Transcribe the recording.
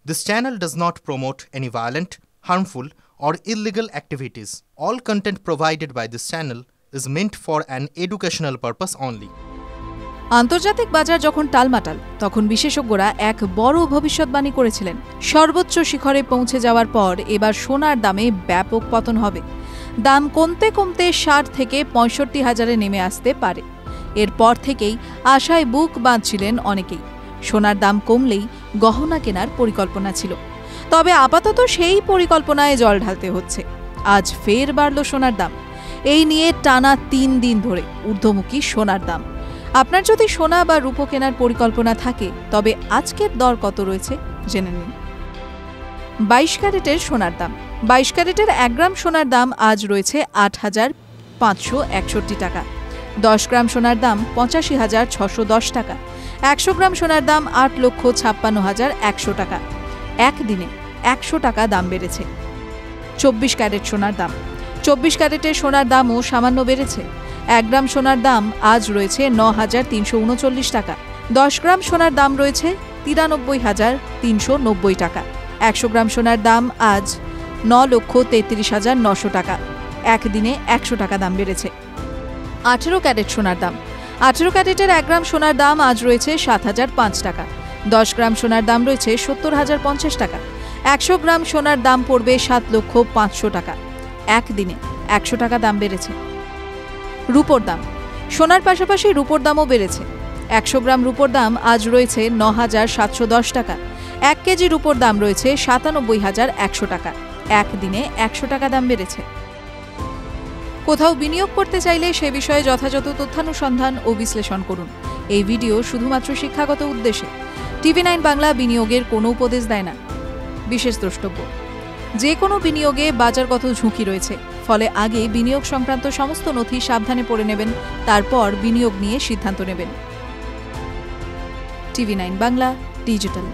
This channel does not promote any violent, harmful, or illegal activities. All content provided by this channel is meant for an educational purpose only. আন্তর্জাতিক বাজার যখন টালমাটাল তখন বিশেষজ্ঞরা এক বড় ভবিষ্যৎবাণী করেছিলেন। সর্বোচ্চ শিখরে পৌঁছে যাওয়ার পর এবার সোনার দামে ব্যাপক পতন হবে। দাম কমতে কমতে ৬০ থেকে ৬৫ হাজারে নেমে আসতে পারে। এরপর থেকেই আশায় বুক বাঁধছিলেন অনেকেই। সোনার দাম কমলেই গহনা কেনার পরিকল্পনা ছিল। তবে আপাতত সেই পরিকল্পনায় জল ঢালতে হচ্ছে। আজ ফের বাড়ল সোনার দাম। এই নিয়ে টানা ৩ দিন ধরে ঊর্ধ্বমুখী সোনার দাম। আপনার যদি সোনা বা রূপো কেনার পরিকল্পনা থাকে তবে আজকের দর কত রয়েছে জেনে নিন। ২২ ক্যারেটের সোনার দাম। ২২ ক্যারেটের ১ গ্রাম সোনার দাম আজ রয়েছে ৮,৫৬১ টাকা। ১০ গ্রাম সোনার দাম ৮৫,৬১০ টাকা। ১০০ গ্রাম সোনার দাম ৮,৫৬,১০০ টাকা। একদিনে ১০০ টাকা দাম বেড়েছে। ২৪ ক্যারেট সোনার দাম। ২৪ ক্যারেটের সোনার দামও সামান্য বেড়েছে। ১ গ্রাম সোনার দাম আজ রয়েছে ৯,৩৩৯ টাকা। ১০ গ্রাম সোনার দাম রয়েছে ৯৩,৩৯০ টাকা। ১০০ গ্রাম সোনার দাম আজ ৯,৩৩,৯০০ টাকা। একদিনে ১০০ টাকা দাম বেড়েছে। ১৮ ক্যারেট সোনার দাম। ১৮ ক্যারেটের ১ গ্রাম সোনার দাম আজ রয়েছে ৭,০০৫ টাকা। ১০ গ্রাম সোনার দাম রয়েছে ৭০,০৫০ টাকা। ১০০ গ্রাম সোনার দাম পড়বে ৭,৫০০,০০০ টাকা। একদিনে ১০০ টাকা দাম বেড়েছে। রূপোর দাম। সোনার পাশাপাশি রূপোর দামও বেড়েছে। ১০০ গ্রাম রূপোর দাম আজ রয়েছে ৯,৭১০ টাকা। ১ কেজি রূপোর দাম রয়েছে ৯৭,১০০ টাকা। একদিনে ১০০ টাকা দাম বেড়েছে। কোথাও বিনিয়োগ করতে চাইলে সে বিষয়ে যথাযথ তথ্যানুসন্ধান ও বিশ্লেষণ করুন। এই ভিডিও শুধুমাত্র শিক্ষাগত উদ্দেশ্যে। টিভি9 বাংলা বিনিয়োগের কোনো উপদেশ দেয় না। বিশেষ দ্রষ্টব্য, যে কোনো বিনিয়োগে বাজারগত ঝুঁকি রয়েছে, ফলে আগে বিনিয়োগ সংক্রান্ত সমস্ত নথি সাবধানে পড়ে নেবেন, তারপর বিনিয়োগ নিয়ে সিদ্ধান্ত নেবেন। টিভি9 বাংলা ডিজিটাল।